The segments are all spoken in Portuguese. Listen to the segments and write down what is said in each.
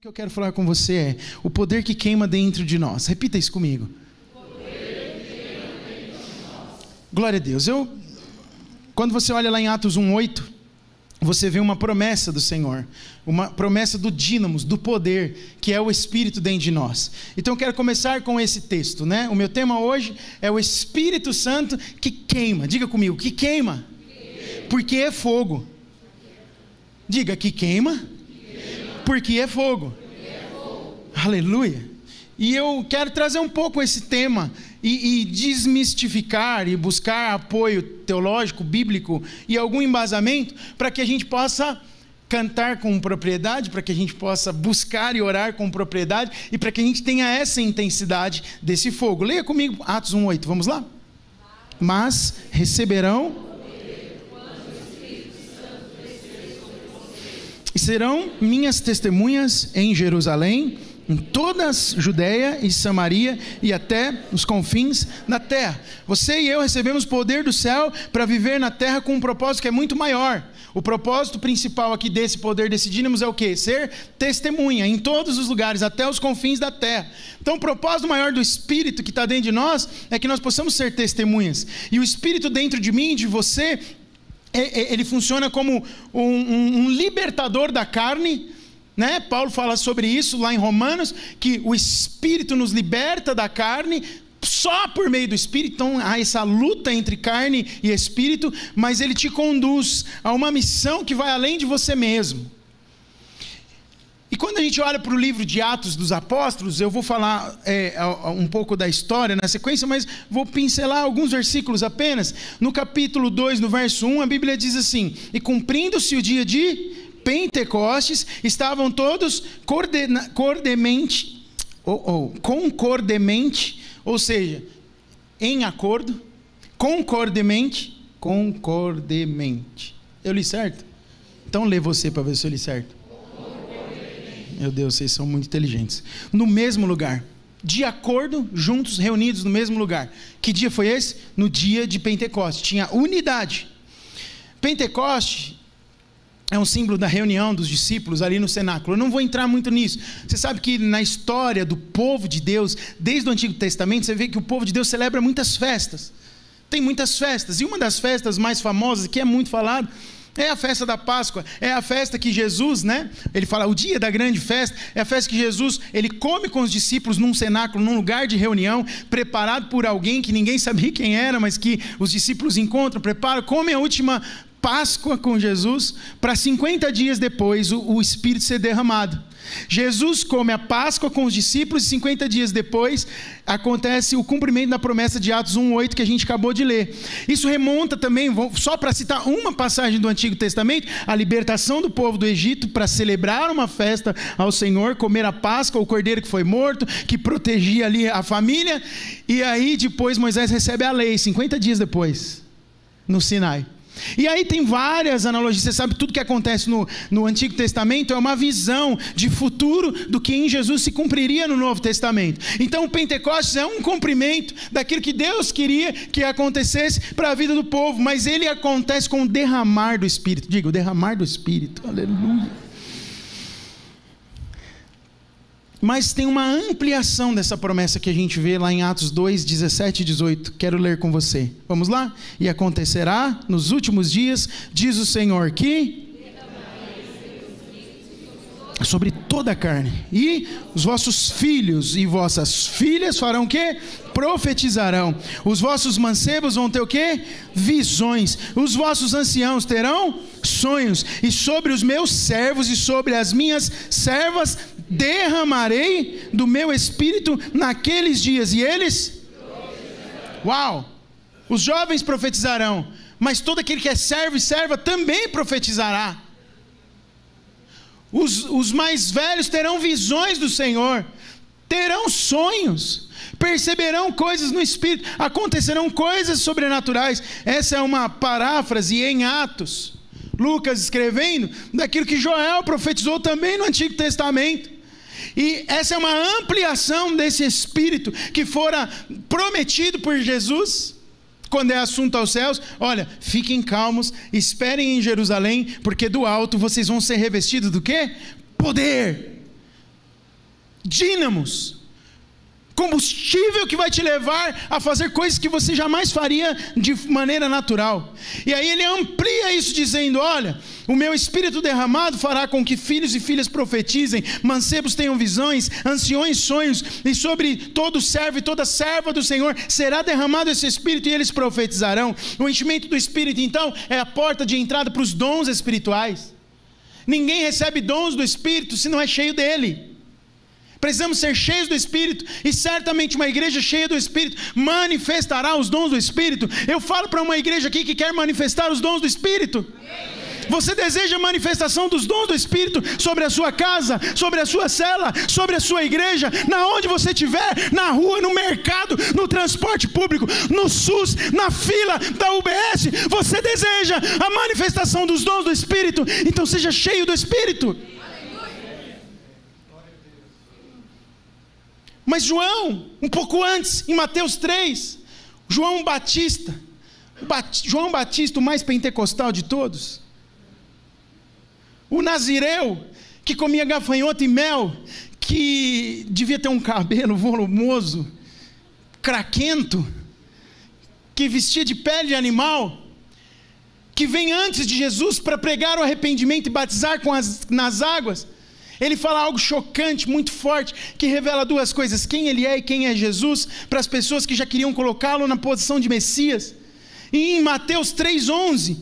O que eu quero falar com você é o poder que queima dentro de nós. Repita isso comigo. Glória a Deus. Quando você olha lá em Atos 1:8, você vê uma promessa do Senhor, uma promessa do dínamos, do poder, que é o Espírito dentro de nós. Então eu quero começar com esse texto, né? O meu tema hoje é o Espírito Santo que queima. Diga comigo, que queima. Porque é fogo. Diga, que queima. Porque é fogo. Aleluia. E eu quero trazer um pouco esse tema e desmistificar e buscar apoio teológico, bíblico e algum embasamento para que a gente possa cantar com propriedade, para que a gente possa buscar e orar com propriedade e para que a gente tenha essa intensidade desse fogo. Leia comigo Atos 1:8, vamos lá? Mas receberão e serão minhas testemunhas em Jerusalém, em toda a Judeia e Samaria e até os confins da terra. Você e eu recebemos poder do céu para viver na terra com um propósito que é muito maior. O propósito principal aqui desse poder, desse dínamos é o quê? Ser testemunha em todos os lugares, até os confins da terra. Então o propósito maior do Espírito que está dentro de nós é que nós possamos ser testemunhas. E o Espírito dentro de mim, de você, ele funciona como um libertador da carne, né? Paulo fala sobre isso lá em Romanos, que o Espírito nos liberta da carne, só por meio do Espírito. Então há essa luta entre carne e Espírito, mas ele te conduz a uma missão que vai além de você mesmo. E quando a gente olha para o livro de Atos dos Apóstolos, eu vou falar um pouco da história na sequência, mas vou pincelar alguns versículos apenas. No capítulo 2, no verso 1, a Bíblia diz assim: e cumprindo-se o dia de Pentecostes, estavam todos concordemente, ou seja, em acordo, concordemente. Eu li certo? Então lê você para ver se eu li certo. Meu Deus, vocês são muito inteligentes. No mesmo lugar, de acordo, juntos, reunidos no mesmo lugar. Que dia foi esse? No dia de Pentecostes. Tinha unidade. Pentecoste é um símbolo da reunião dos discípulos ali no cenáculo. Eu não vou entrar muito nisso. Você sabe que na história do povo de Deus, desde o Antigo Testamento, você vê que o povo de Deus celebra muitas festas. Tem muitas festas. E uma das festas mais famosas, que é muito falado, é a festa da Páscoa. É a festa que Jesus, né? Ele fala, o dia da grande festa. É a festa que Jesus, ele come com os discípulos num cenáculo, num lugar de reunião, preparado por alguém que ninguém sabia quem era, mas que os discípulos encontram, preparam, comem a última Páscoa com Jesus, para 50 dias depois o Espírito ser derramado. Jesus come a Páscoa com os discípulos e 50 dias depois acontece o cumprimento da promessa de Atos 1:8 que a gente acabou de ler. Isso remonta também, só para citar uma passagem do Antigo Testamento, a libertação do povo do Egito para celebrar uma festa ao Senhor, comer a Páscoa, o cordeiro que foi morto, que protegia ali a família, e aí depois Moisés recebe a lei, 50 dias depois, no Sinai. E aí tem várias analogias. Você sabe, tudo que acontece no Antigo Testamento é uma visão de futuro do que em Jesus se cumpriria no Novo Testamento. Então o Pentecostes é um cumprimento daquilo que Deus queria que acontecesse para a vida do povo, mas ele acontece com o derramar do Espírito. Diga, o derramar do Espírito. Aleluia. Mas tem uma ampliação dessa promessa que a gente vê lá em Atos 2, 17 e 18. Quero ler com você. Vamos lá? E acontecerá nos últimos dias, diz o Senhor, que sobre toda a carne. E os vossos filhos e vossas filhas farão o quê? Profetizarão. Os vossos mancebos vão ter o quê? Visões. Os vossos anciãos terão sonhos. E sobre os meus servos e sobre as minhas servas derramarei do meu Espírito naqueles dias. E eles? Uau! Os jovens profetizarão, mas todo aquele que é servo e serva também profetizará. Os mais velhos terão visões do Senhor, terão sonhos, perceberão coisas no Espírito, acontecerão coisas sobrenaturais. Essa é uma paráfrase em Atos, Lucas escrevendo daquilo que Joel profetizou também no Antigo Testamento. E essa é uma ampliação desse Espírito que fora prometido por Jesus. Quando é assunto aos céus, olha, fiquem calmos, esperem em Jerusalém, porque do alto vocês vão ser revestidos do quê? Poder. dínamos, combustível que vai te levar a fazer coisas que você jamais faria de maneira natural. E aí ele amplia isso dizendo: olha, o meu espírito derramado fará com que filhos e filhas profetizem, mancebos tenham visões, anciões sonhos, e sobre todo servo e toda serva do Senhor será derramado esse espírito e eles profetizarão. O enchimento do espírito então é a porta de entrada para os dons espirituais. Ninguém recebe dons do espírito se não é cheio dele. Precisamos ser cheios do Espírito, e certamente uma igreja cheia do Espírito manifestará os dons do Espírito. Eu falo para uma igreja aqui que quer manifestar os dons do Espírito. Você deseja a manifestação dos dons do Espírito sobre a sua casa, sobre a sua cela, sobre a sua igreja, na onde você estiver, na rua, no mercado, no transporte público, no SUS, na fila da UBS, você deseja a manifestação dos dons do Espírito, então seja cheio do Espírito. Mas João, um pouco antes, em Mateus 3, João Batista, o mais pentecostal de todos, o nazireu, que comia gafanhoto e mel, que devia ter um cabelo volumoso, craquento, que vestia de pele de animal, que vem antes de Jesus para pregar o arrependimento e batizar nas águas. Ele fala algo chocante, muito forte, que revela duas coisas: quem ele é e quem é Jesus, para as pessoas que já queriam colocá-lo na posição de Messias. E em Mateus 3,11,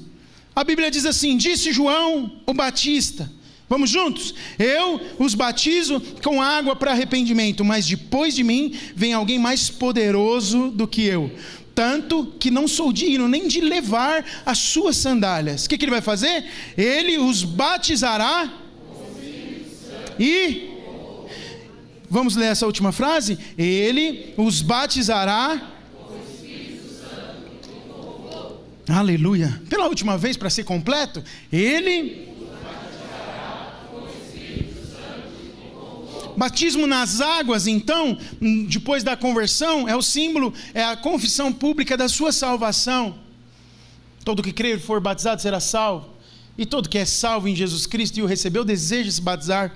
a Bíblia diz assim: disse João o Batista, vamos juntos? Eu os batizo com água para arrependimento, mas depois de mim vem alguém mais poderoso do que eu, tanto que não sou digno nem de levar as suas sandálias. O que ele vai fazer? Ele os batizará. E, vamos ler essa última frase? Ele os batizará. Aleluia. Pela última vez, para ser completo, ele batismo nas águas, então, depois da conversão, é o símbolo, é a confissão pública da sua salvação. Todo que crer e for batizado será salvo, e todo que é salvo em Jesus Cristo e o recebeu deseja se batizar.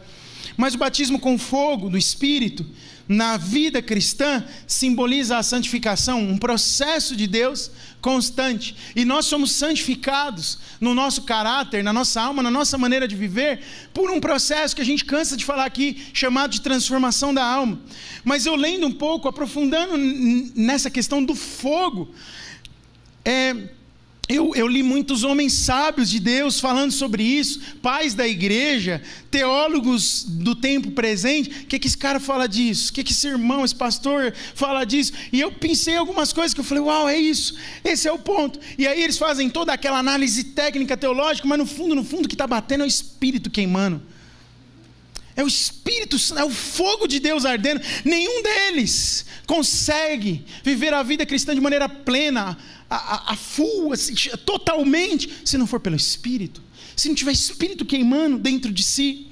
Mas o batismo com fogo do Espírito na vida cristã simboliza a santificação, um processo de Deus constante, e nós somos santificados no nosso caráter, na nossa alma, na nossa maneira de viver, por um processo que a gente cansa de falar aqui, chamado de transformação da alma. Mas eu lendo um pouco, aprofundando nessa questão do fogo, eu li muitos homens sábios de Deus falando sobre isso, pais da igreja, teólogos do tempo presente. O que esse cara fala disso? O que esse irmão, esse pastor fala disso? E eu pensei em algumas coisas que eu falei: uau, é isso, esse é o ponto. E aí eles fazem toda aquela análise técnica, teológica, mas no fundo o que está batendo é o Espírito queimando. É o Espírito, é o fogo de Deus ardendo. Nenhum deles consegue viver a vida cristã de maneira plena, a full, assim, totalmente, se não for pelo Espírito, se não tiver Espírito queimando dentro de si.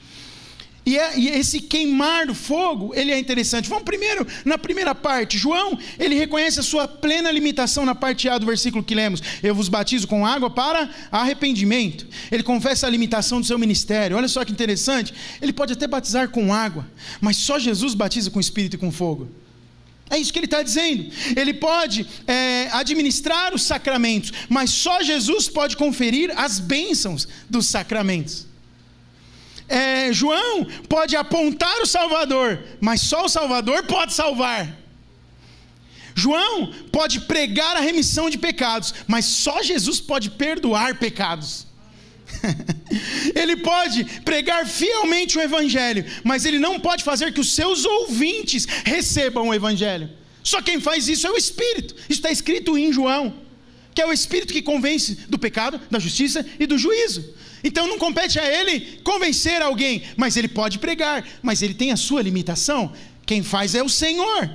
E esse queimar do fogo, ele é interessante. Vamos primeiro na primeira parte. João, ele reconhece a sua plena limitação na parte A do versículo que lemos: eu vos batizo com água para arrependimento. Ele confessa a limitação do seu ministério. Olha só que interessante, ele pode até batizar com água, mas só Jesus batiza com Espírito e com fogo. É isso que ele está dizendo. Ele pode administrar os sacramentos, mas só Jesus pode conferir as bênçãos dos sacramentos. João pode apontar o Salvador, mas só o Salvador pode salvar. João pode pregar a remissão de pecados, mas só Jesus pode perdoar pecados. Ele pode pregar fielmente o Evangelho, mas ele não pode fazer que os seus ouvintes recebam o Evangelho. Só quem faz isso é o Espírito. Isso está escrito em João, que é o Espírito que convence do pecado, da justiça e do juízo. Então não compete a ele convencer alguém, mas ele pode pregar, mas ele tem a sua limitação. Quem faz é o Senhor.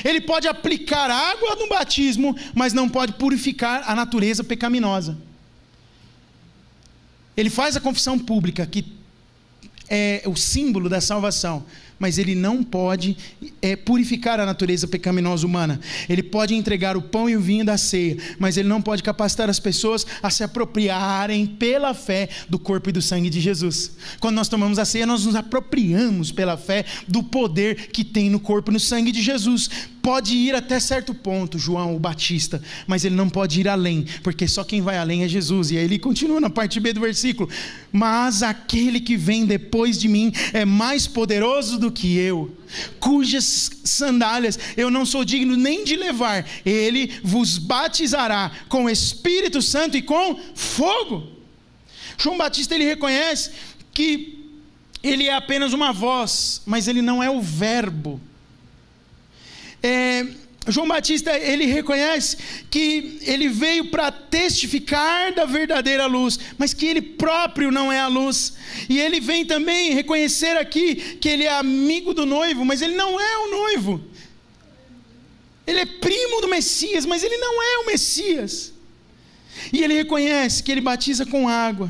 Ele pode aplicar água no batismo, mas não pode purificar a natureza pecaminosa. Ele faz a confissão pública que o símbolo da salvação, mas ele não pode purificar a natureza pecaminosa humana. Ele pode entregar o pão e o vinho da ceia, mas ele não pode capacitar as pessoas a se apropriarem pela fé do corpo e do sangue de Jesus. Quando nós tomamos a ceia, nós nos apropriamos pela fé do poder que tem no corpo e no sangue de Jesus. Pode ir até certo ponto, João o Batista, mas ele não pode ir além, porque só quem vai além é Jesus. E aí ele continua na parte B do versículo: mas aquele que vem depois de mim é mais poderoso do que eu, cujas sandálias eu não sou digno nem de levar. Ele vos batizará com o Espírito Santo e com fogo. João Batista, ele reconhece que ele é apenas uma voz, mas ele não é o verbo. João Batista, ele reconhece que ele veio para testificar da verdadeira luz, mas que ele próprio não é a luz. E ele vem também reconhecer aqui que ele é amigo do noivo, mas ele não é o noivo. Ele é primo do Messias, mas ele não é o Messias. E ele reconhece que ele batiza com água,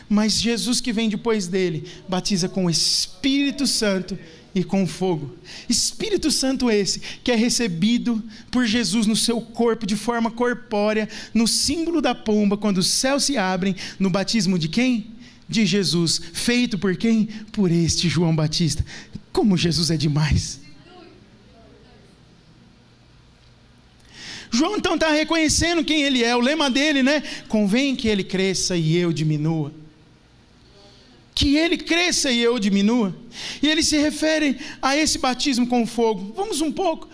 mas Jesus que vem depois dele batiza com o Espírito Santo e com fogo. Espírito Santo esse que é recebido por Jesus no seu corpo de forma corpórea, no símbolo da pomba, quando os céus se abrem, no batismo de quem? De Jesus. Feito por quem? Por este João Batista. Como Jesus é demais. João então está reconhecendo quem ele é. O lema dele, né? Convém que ele cresça e eu diminua. Que ele cresça e eu diminua. E ele se refere a esse batismo com fogo. Vamos um pouco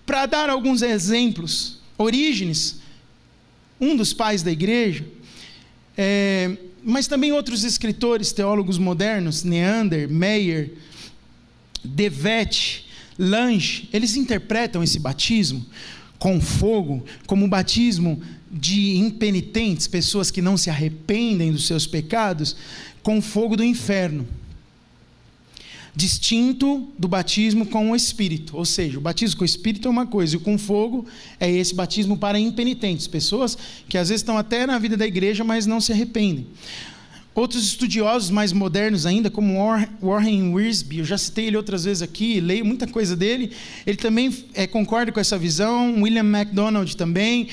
para dar alguns exemplos. Orígenes, um dos pais da igreja, mas também outros escritores, teólogos modernos, Neander, Meyer, Devet, Lange, eles interpretam esse batismo com fogo como um batismo de impenitentes, pessoas que não se arrependem dos seus pecados, com fogo do inferno, distinto do batismo com o Espírito. Ou seja, o batismo com o Espírito é uma coisa, e com fogo é esse batismo para impenitentes, pessoas que às vezes estão até na vida da igreja, mas não se arrependem. Outros estudiosos mais modernos ainda, como Warren Wiersbe, eu já citei ele outras vezes aqui, leio muita coisa dele, ele também concorda com essa visão. William MacDonald também,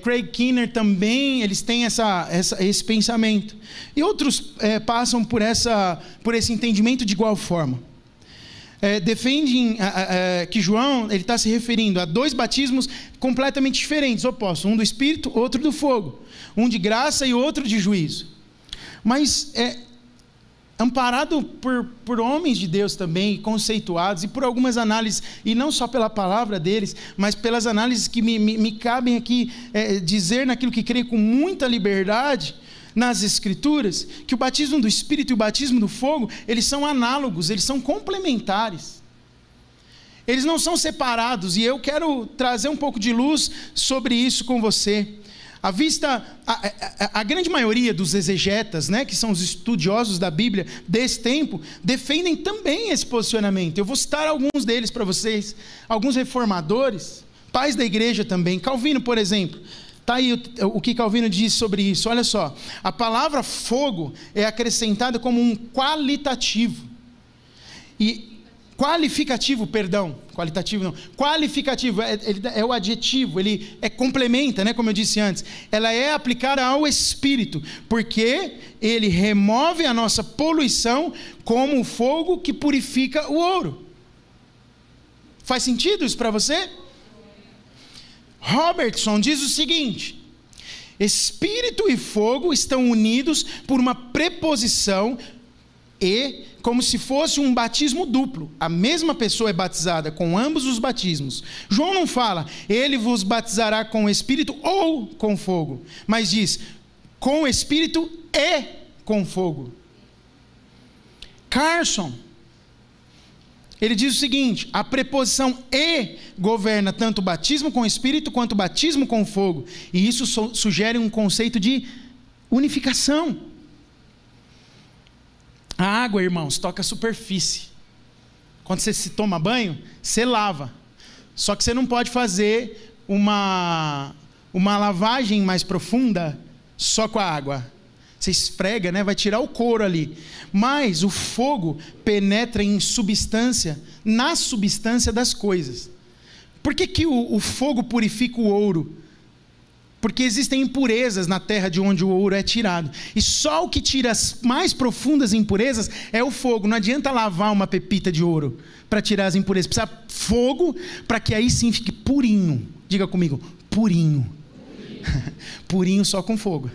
Craig Keener também, eles têm esse pensamento. E outros passam por esse entendimento de igual forma. Defendem que João está se referindo a dois batismos completamente diferentes, opostos, um do Espírito, outro do fogo, um de graça e outro de juízo. Mas amparado por homens de Deus também, conceituados, e por algumas análises, e não só pela palavra deles, mas pelas análises que me cabem aqui dizer naquilo que creio com muita liberdade nas Escrituras, que o batismo do Espírito e o batismo do fogo, eles são análogos, eles são complementares. Eles não são separados, e eu quero trazer um pouco de luz sobre isso com você. A grande maioria dos exegetas, né, que são os estudiosos da Bíblia desse tempo, defendem também esse posicionamento. Eu vou citar alguns deles para vocês. Alguns reformadores, pais da igreja também. Calvino, por exemplo, está aí o que Calvino diz sobre isso. Olha só, a palavra fogo é acrescentada como um qualitativo. Qualificativo é o adjetivo, ele complementa, né, como eu disse antes. Ela é aplicada ao Espírito, porque ele remove a nossa poluição como o fogo que purifica o ouro. Faz sentido isso para você? Robertson diz o seguinte: Espírito e fogo estão unidos por uma preposição como se fosse um batismo duplo. A mesma pessoa é batizada com ambos os batismos. João não fala, ele vos batizará com o Espírito ou com fogo, mas diz, com o Espírito e com fogo. Carson, ele diz o seguinte: a preposição e governa tanto o batismo com o Espírito quanto o batismo com fogo, e isso sugere um conceito de unificação. A água, irmãos, toca a superfície. Quando você se toma banho, você lava. Só que você não pode fazer uma lavagem mais profunda só com a água. Você esfrega, né? Vai tirar o couro ali. Mas o fogo penetra em substância, na substância das coisas. Por que o fogo purifica o ouro? Porque existem impurezas na terra de onde o ouro é tirado. E só o que tira as mais profundas impurezas é o fogo. Não adianta lavar uma pepita de ouro para tirar as impurezas. Precisa fogo para que aí sim fique purinho. Diga comigo, purinho. Purinho só com fogo.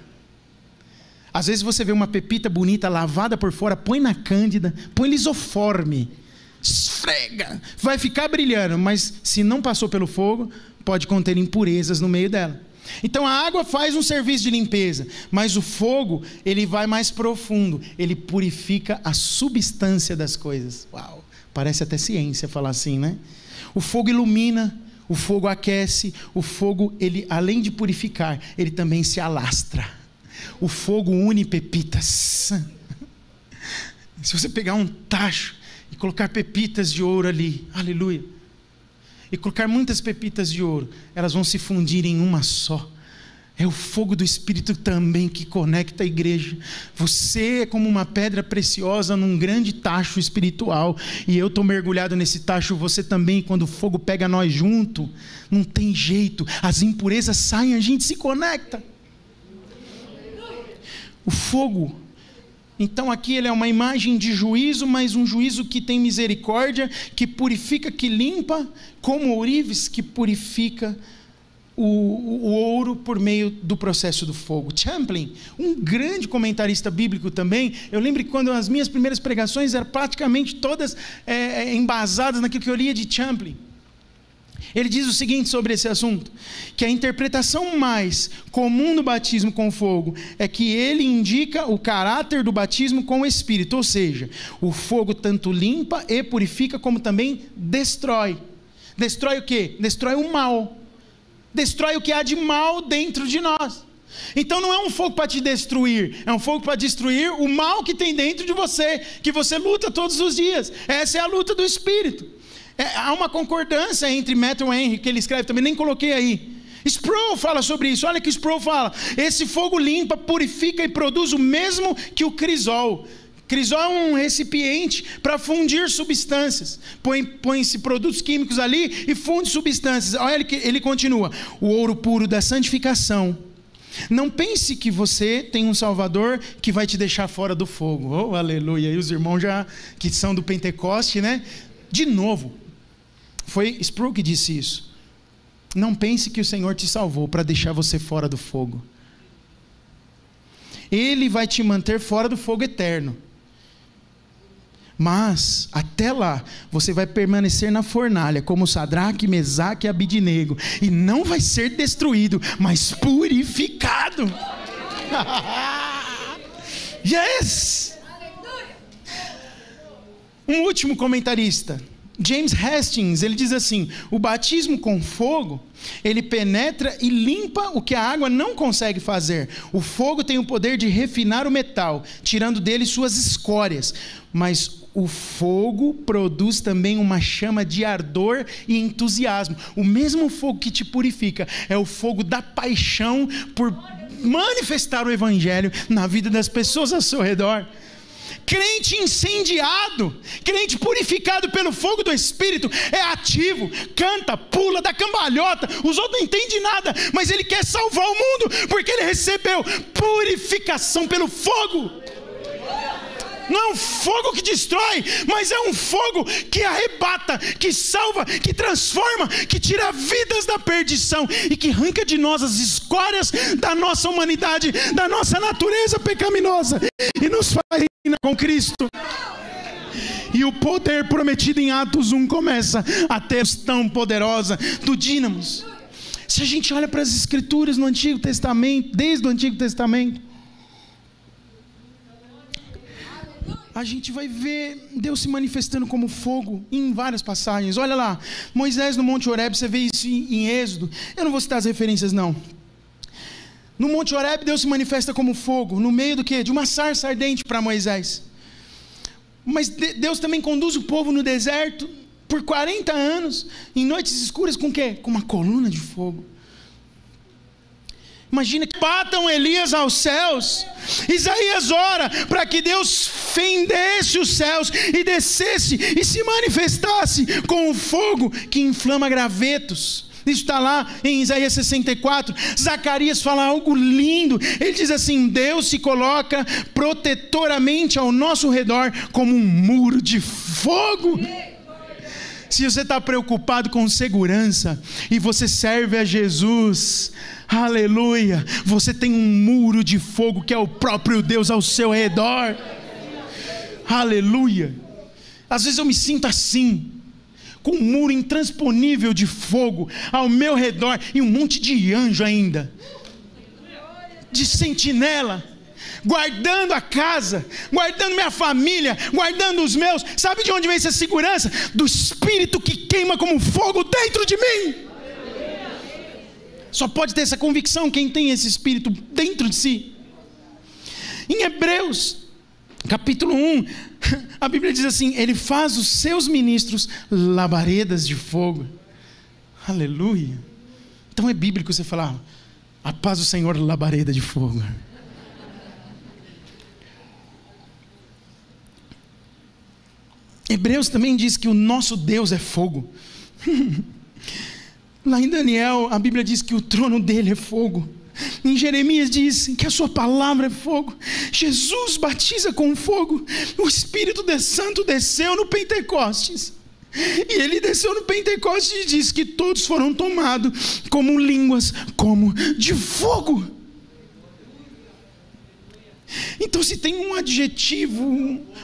Às vezes você vê uma pepita bonita, lavada por fora, põe na cândida, põe lisoforme, esfrega, vai ficar brilhando, mas se não passou pelo fogo, pode conter impurezas no meio dela. Então a água faz um serviço de limpeza, mas o fogo, ele vai mais profundo, ele purifica a substância das coisas. Uau, parece até ciência falar assim, né? O fogo ilumina, o fogo aquece, o fogo, ele além de purificar, ele também se alastra. O fogo une pepitas. Se você pegar um tacho e colocar pepitas de ouro ali, aleluia, e colocar muitas pepitas de ouro, elas vão se fundir em uma só. É o fogo do Espírito também que conecta a igreja. Você é como uma pedra preciosa num grande tacho espiritual, e eu estou mergulhado nesse tacho, você também. Quando o fogo pega nós junto, não tem jeito, as impurezas saem, a gente se conecta. O fogo, então aqui ele é uma imagem de juízo, mas um juízo que tem misericórdia, que purifica, que limpa, como ourives que purifica o ouro por meio do processo do fogo. Champlin, um grande comentarista bíblico também, eu lembro que quando as minhas primeiras pregações eram praticamente todas embasadas naquilo que eu lia de Champlin. Ele diz o seguinte sobre esse assunto, que a interpretação mais comum do batismo com fogo é que ele indica o caráter do batismo com o Espírito, ou seja, o fogo tanto limpa e purifica, como também destrói. Destrói o quê? Destrói o mal. Destrói o que há de mal dentro de nós. Então não é um fogo para te destruir, é um fogo para destruir o mal que tem dentro de você, que você luta todos os dias. Essa é a luta do Espírito. Há uma concordância entre Matthew Henry, que ele escreve também, nem coloquei aí. Sproul fala sobre isso, olha que Sproul fala: esse fogo limpa, purifica e produz o mesmo que o crisol. Crisol é um recipiente para fundir substâncias, põe-se produtos químicos ali e funde substâncias. Olha ele continua: o ouro puro da santificação. Não pense que você tem um Salvador que vai te deixar fora do fogo. Oh, aleluia. E os irmãos já que são do Pentecoste, né? De novo, foi Sproul que disse isso. Não pense que o Senhor te salvou para deixar você fora do fogo. Ele vai te manter fora do fogo eterno. Mas, até lá, você vai permanecer na fornalha, como Sadraque, Mesaque e Abidnego, e não vai ser destruído, mas purificado. Yes! Um último comentarista, James Hastings, ele diz assim: o batismo com fogo, ele penetra e limpa o que a água não consegue fazer. O fogo tem o poder de refinar o metal, tirando dele suas escórias, mas o fogo produz também uma chama de ardor e entusiasmo. O mesmo fogo que te purifica é o fogo da paixão por manifestar o evangelho na vida das pessoas ao seu redor. Crente incendiado, crente purificado pelo fogo do Espírito, é ativo, canta, pula, dá cambalhota, os outros não entendem nada, mas ele quer salvar o mundo, porque ele recebeu purificação pelo fogo. Não é um fogo que destrói, mas é um fogo que arrebata, que salva, que transforma, que tira vidas da perdição e que arranca de nós as escórias da nossa humanidade, da nossa natureza pecaminosa, e nos faz reinar com Cristo. E o poder prometido em Atos 1 começa a ter tão poderosa do dínamos. Se a gente olha para as Escrituras no Antigo Testamento, desde o Antigo Testamento, a gente vai ver Deus se manifestando como fogo em várias passagens. Olha lá, Moisés no Monte Horebe, você vê isso em Êxodo. Eu não vou citar as referências não. No Monte Horebe Deus se manifesta como fogo, no meio do quê? De uma sarça ardente para Moisés. Mas Deus também conduz o povo no deserto por 40 anos, em noites escuras, com o quê? Com uma coluna de fogo. Imagina que batam Elias aos céus. Isaías ora para que Deus fendesse os céus e descesse e se manifestasse com o fogo que inflama gravetos. Isso está lá em Isaías 64. Zacarias fala algo lindo. Ele diz assim: Deus se coloca protetoramente ao nosso redor como um muro de fogo. Se você está preocupado com segurança e você serve a Jesus, aleluia, você tem um muro de fogo que é o próprio Deus ao seu redor. Aleluia. Às vezes eu me sinto assim, com um muro intransponível de fogo ao meu redor e um monte de anjo ainda, de sentinela, guardando a casa, guardando minha família, guardando os meus. Sabe de onde vem essa segurança? Do Espírito que queima como fogo dentro de mim. Só pode ter essa convicção quem tem esse Espírito dentro de si. Em Hebreus capítulo 1, a Bíblia diz assim: Ele faz os seus ministros labaredas de fogo. Aleluia. Então é bíblico você falar: a paz do Senhor, labareda de fogo. Hebreus também diz que o nosso Deus é fogo. Lá em Daniel, a Bíblia diz que o trono dele é fogo. Em Jeremias diz que a sua palavra é fogo. Jesus batiza com fogo. O Espírito Santo desceu no Pentecostes. E ele desceu no Pentecostes e diz que todos foram tomados como línguas, como de fogo. Então, se tem um adjetivo,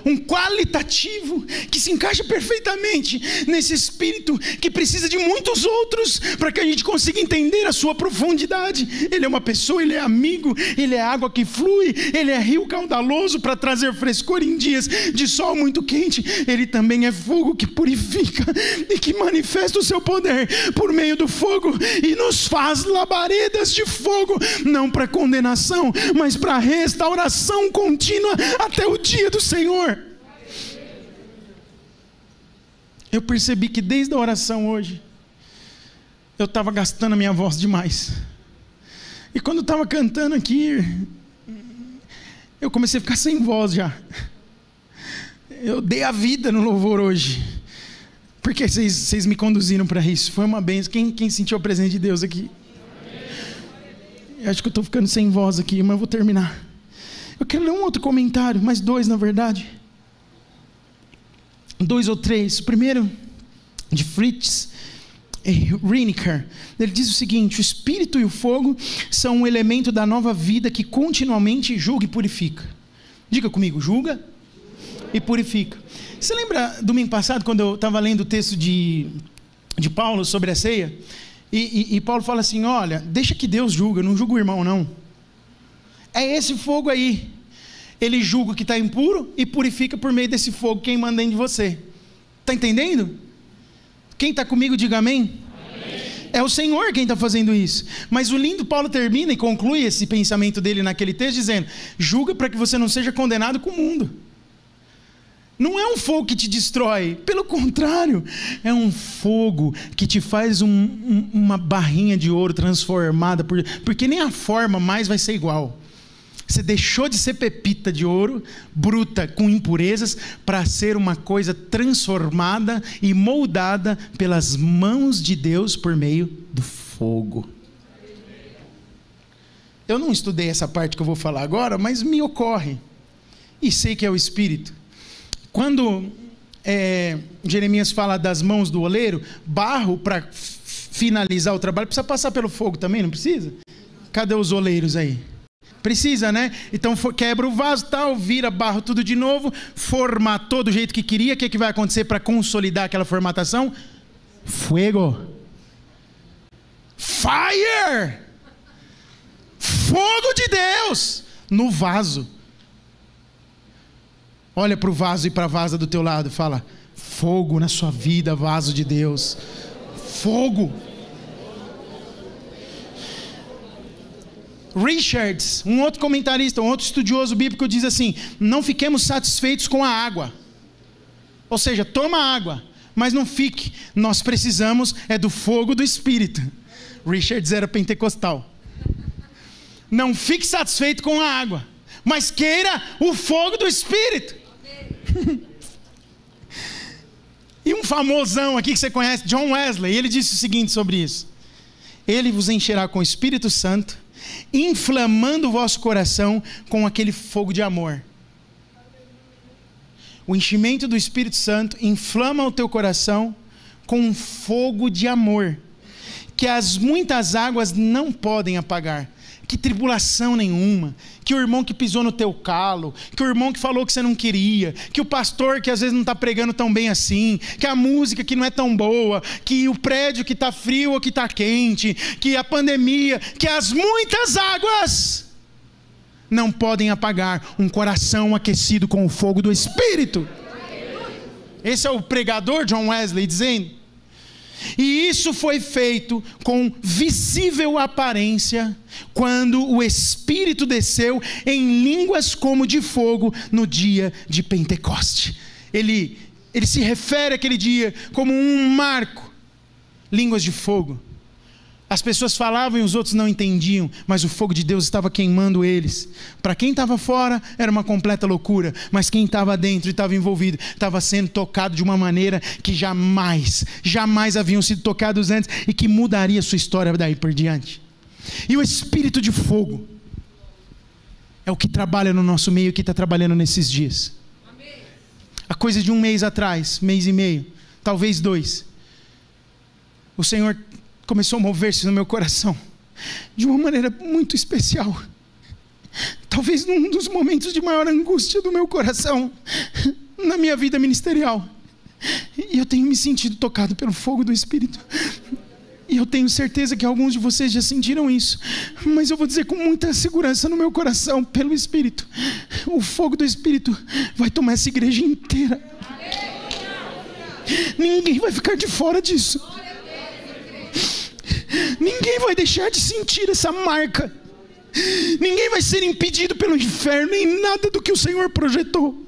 um qualitativo que se encaixa perfeitamente nesse Espírito, que precisa de muitos outros para que a gente consiga entender a sua profundidade. Ele é uma pessoa, ele é amigo, ele é água que flui, ele é rio caudaloso para trazer frescor em dias de sol muito quente. Ele também é fogo que purifica e que manifesta o seu poder por meio do fogo e nos faz labaredas de fogo, não para condenação, mas para restauração contínua até o dia do Senhor. Eu percebi que desde a oração hoje eu estava gastando a minha voz demais, e quando eu estava cantando aqui eu comecei a ficar sem voz já. Eu dei a vida no louvor hoje, porque vocês me conduziram para isso. Foi uma bênção. Quem sentiu a presença de Deus aqui? Eu acho que eu estou ficando sem voz aqui, mas eu vou terminar. Eu quero ler um outro comentário, mais dois na verdade. 2 ou 3. O primeiro, de Fritz Rienecker. Ele diz o seguinte: o Espírito e o fogo são um elemento da nova vida que continuamente julga e purifica. Diga comigo: julga e purifica. Você lembra domingo passado, quando eu estava lendo o texto de Paulo sobre a ceia? E Paulo fala assim: olha, deixa que Deus julga, não julga o irmão não. É esse fogo aí. Ele julga o que está impuro e purifica por meio desse fogo quem manda dentro de você. Está entendendo? Quem está comigo, diga amém. Amém. É o Senhor quem está fazendo isso. Mas o lindo, Paulo termina e conclui esse pensamento dele naquele texto dizendo: julga para que você não seja condenado com o mundo. Não é um fogo que te destrói, pelo contrário, é um fogo que te faz uma barrinha de ouro transformada, porque nem a forma mais vai ser igual. Você deixou de ser pepita de ouro, bruta, com impurezas, para ser uma coisa transformada e moldada pelas mãos de Deus por meio do fogo. Eu não estudei essa parte que eu vou falar agora, mas me ocorre, e sei que é o Espírito. Quando Jeremias fala das mãos do oleiro, barro para finalizar o trabalho precisa passar pelo fogo também, não precisa? Cadê os oleiros aí? Precisa, né? Então quebra o vaso, tal, vira barro tudo de novo, formatou do jeito que queria. O que vai acontecer para consolidar aquela formatação? Fuego. Fire! Fogo de Deus no vaso. Olha para o vaso e para a vasa do teu lado, fala: fogo na sua vida, vaso de Deus. Fogo. Richards, um outro comentarista, um outro estudioso bíblico, diz assim: não fiquemos satisfeitos com a água. Ou seja, toma água, mas não fique. Nós precisamos do fogo do Espírito. Richards era pentecostal. Não fique satisfeito com a água, mas queira o fogo do Espírito. E um famosão aqui que você conhece, John Wesley, ele disse o seguinte sobre isso: Ele vos encherá com o Espírito Santo, inflamando o vosso coração com aquele fogo de amor. O enchimento do Espírito Santo inflama o teu coração com um fogo de amor, que as muitas águas não podem apagar. Que tribulação nenhuma, que o irmão que pisou no teu calo, que o irmão que falou que você não queria, que o pastor que às vezes não está pregando tão bem assim, que a música que não é tão boa, que o prédio que está frio ou que está quente, que a pandemia, que as muitas águas não podem apagar um coração aquecido com o fogo do Espírito. Esse é o pregador John Wesley dizendo. E isso foi feito com visível aparência, quando o Espírito desceu em línguas como de fogo no dia de Pentecoste. Ele se refere àquele dia como um marco, línguas de fogo. As pessoas falavam e os outros não entendiam, mas o fogo de Deus estava queimando eles. Para quem estava fora era uma completa loucura, mas quem estava dentro e estava envolvido, estava sendo tocado de uma maneira que jamais haviam sido tocados antes, e que mudaria a sua história daí por diante. E o Espírito de fogo é o que trabalha no nosso meio, que está trabalhando nesses dias. Há coisa de um mês atrás, mês e meio, talvez 2, o Senhor começou a mover-se no meu coração de uma maneira muito especial. Talvez num dos momentos de maior angústia do meu coração na minha vida ministerial. E eu tenho me sentido tocado pelo fogo do Espírito. E eu tenho certeza que alguns de vocês já sentiram isso. Mas eu vou dizer com muita segurança no meu coração, pelo Espírito: o fogo do Espírito vai tomar essa igreja inteira. Ninguém vai ficar de fora disso. Ninguém vai deixar de sentir essa marca. Ninguém vai ser impedido pelo inferno em nada do que o Senhor projetou.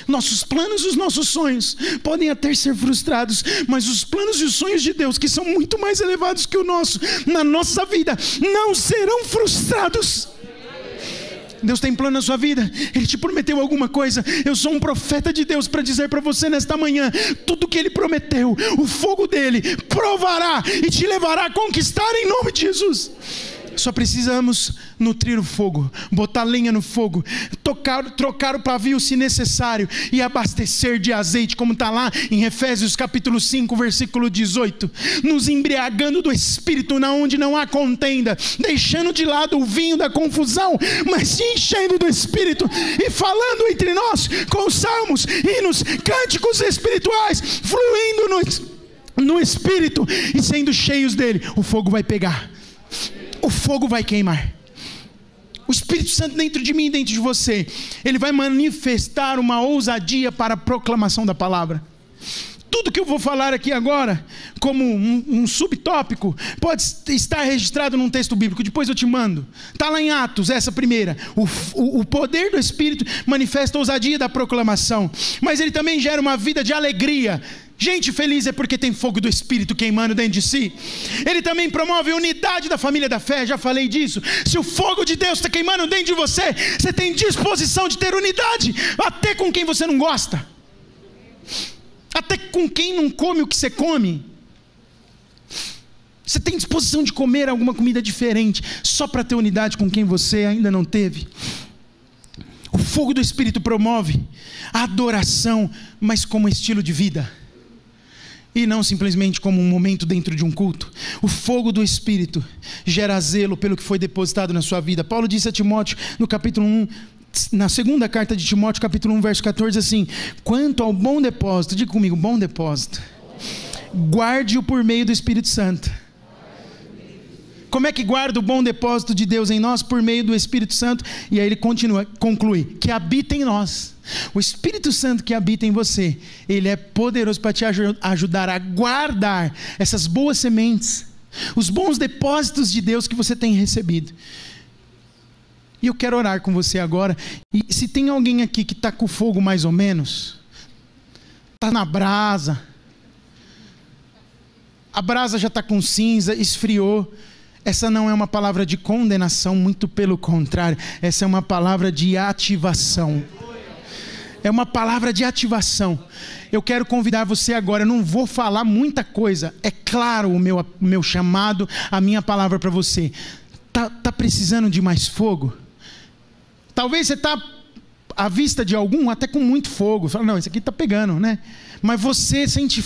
Nossos planos e os nossos sonhos podem até ser frustrados, mas os planos e os sonhos de Deus, que são muito mais elevados que o nosso, na nossa vida, não serão frustrados. Deus tem plano na sua vida. Ele te prometeu alguma coisa. Eu sou um profeta de Deus para dizer para você nesta manhã: tudo que Ele prometeu, o fogo dele provará e te levará a conquistar em nome de Jesus. Só precisamos nutrir o fogo, botar lenha no fogo, trocar o pavio se necessário e abastecer de azeite, como está lá em Efésios capítulo 5, versículo 18. Nos embriagando do Espírito, na onde não há contenda, deixando de lado o vinho da confusão, mas se enchendo do Espírito e falando entre nós com salmos, hinos, cânticos espirituais, fluindo no Espírito e sendo cheios dele. O fogo vai pegar, o fogo vai queimar. O Espírito Santo dentro de mim e dentro de você, ele vai manifestar uma ousadia para a proclamação da palavra. Tudo que eu vou falar aqui agora, como um subtópico, pode estar registrado num texto bíblico. Depois eu te mando. Está lá em Atos, essa primeira. O poder do Espírito manifesta a ousadia da proclamação, mas ele também gera uma vida de alegria. Gente feliz é porque tem fogo do Espírito queimando dentro de si. Ele também promove a unidade da família da fé. Já falei disso. Se o fogo de Deus está queimando dentro de você, você tem disposição de ter unidade, até com quem você não gosta, até com quem não come o que você come. Você tem disposição de comer alguma comida diferente, só para ter unidade com quem você ainda não teve. O fogo do Espírito promove a adoração, mas como estilo de vida, e não simplesmente como um momento dentro de um culto. O fogo do Espírito gera zelo pelo que foi depositado na sua vida. Paulo disse a Timóteo no capítulo 1, na segunda carta de Timóteo, capítulo 1, verso 14, assim: quanto ao bom depósito, diga comigo, bom depósito, guarde-o por meio do Espírito Santo. Como é que guarda o bom depósito de Deus em nós? Por meio do Espírito Santo. E aí ele conclui, que habita em nós. O Espírito Santo que habita em você, ele é poderoso para te ajudar a guardar essas boas sementes, os bons depósitos de Deus que você tem recebido. E eu quero orar com você agora. E se tem alguém aqui que está com fogo mais ou menos, está na brasa, a brasa já está com cinza, esfriou, Essa não é uma palavra de condenação, muito pelo contrário, essa é uma palavra de ativação. É uma palavra de ativação. Eu quero convidar você agora, eu não vou falar muita coisa, é claro o meu chamado, a minha palavra para você. Tá precisando de mais fogo? Talvez você está à vista de algum até com muito fogo, fala, não, isso aqui está pegando, né? Mas você sente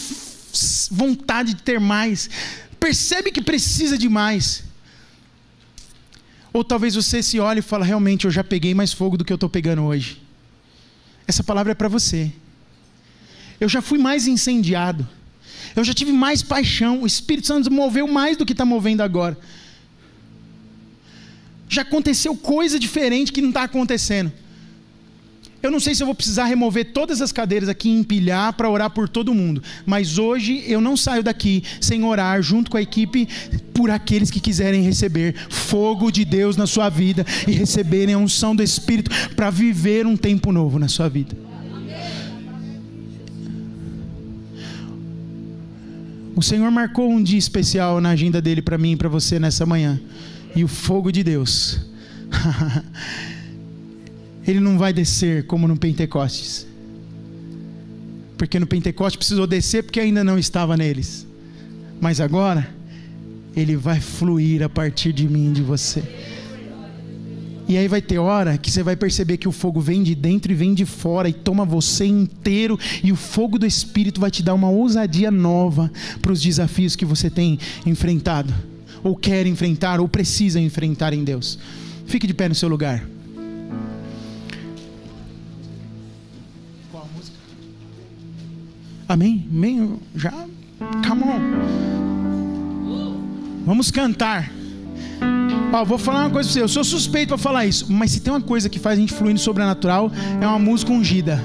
vontade de ter mais, percebe que precisa de mais. Ou talvez você se olhe e fala, realmente eu já peguei mais fogo do que eu estou pegando hoje. Essa palavra é para você. Eu já fui mais incendiado. Eu já tive mais paixão. O Espírito Santo moveu mais do que está movendo agora. Já aconteceu coisa diferente que não está acontecendo. Eu não sei se eu vou precisar remover todas as cadeiras aqui e empilhar para orar por todo mundo. Mas hoje eu não saio daqui sem orar junto com a equipe por aqueles que quiserem receber fogo de Deus na sua vida e receberem a unção do Espírito para viver um tempo novo na sua vida. O Senhor marcou um dia especial na agenda dele para mim e para você nessa manhã. E o fogo de Deus ele não vai descer como no Pentecostes, porque no Pentecostes precisou descer porque ainda não estava neles, mas agora ele vai fluir a partir de mim e de você. E aí vai ter hora que você vai perceber que o fogo vem de dentro e vem de fora e toma você inteiro, e o fogo do Espírito vai te dar uma ousadia nova para os desafios que você tem enfrentado, ou quer enfrentar, ou precisa enfrentar em Deus. Fique de pé no seu lugar. Qual a música? Amém? Amém? Já? Come on. Vamos cantar. Vou falar uma coisa para você. Eu sou suspeito para falar isso, mas se tem uma coisa que faz a gente fluir no sobrenatural, é uma música ungida.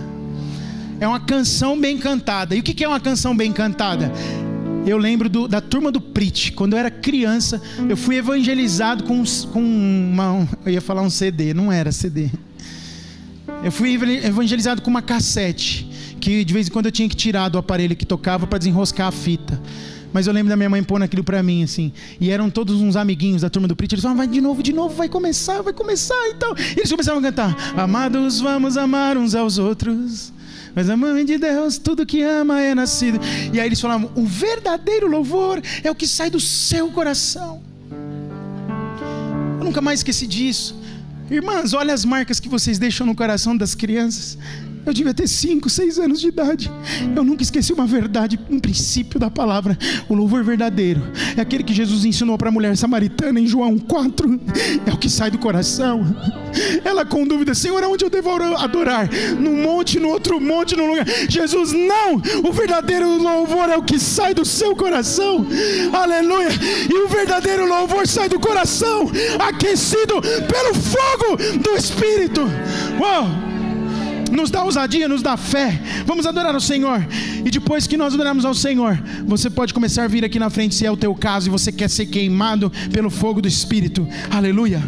É uma canção bem cantada. E o que é uma canção bem cantada? Eu lembro da turma do Prit. Quando eu era criança, eu fui evangelizado com eu ia falar um CD, não era CD. Eu fui evangelizado com uma cassete, que de vez em quando eu tinha que tirar do aparelho que tocava para desenroscar a fita. Mas eu lembro da minha mãe pondo aquilo para mim, assim. E eram todos uns amiguinhos da turma do Prit. Eles falavam, vai de novo, vai começar e tal. E eles começavam a cantar: amados, vamos amar uns aos outros, mas a mãe de Deus, tudo que ama é nascido. E aí eles falavam, o verdadeiro louvor é o que sai do seu coração. Eu nunca mais esqueci disso. Irmãs, olha as marcas que vocês deixam no coração das crianças. Eu devia ter 5, 6 anos de idade. Eu nunca esqueci uma verdade, um princípio da palavra. O louvor verdadeiro é aquele que Jesus ensinou para a mulher samaritana em João 4. É o que sai do coração. Ela com dúvida: Senhor, aonde eu devo adorar? Num monte, no outro monte, num lugar. Jesus: não, o verdadeiro louvor é o que sai do seu coração. Aleluia. E o verdadeiro louvor sai do coração, aquecido pelo fogo do Espírito. Uau! Nos dá ousadia, nos dá fé. Vamos adorar ao Senhor. E depois que nós adorarmos ao Senhor, você pode começar a vir aqui na frente, se é o teu caso e você quer ser queimado pelo fogo do Espírito. Aleluia.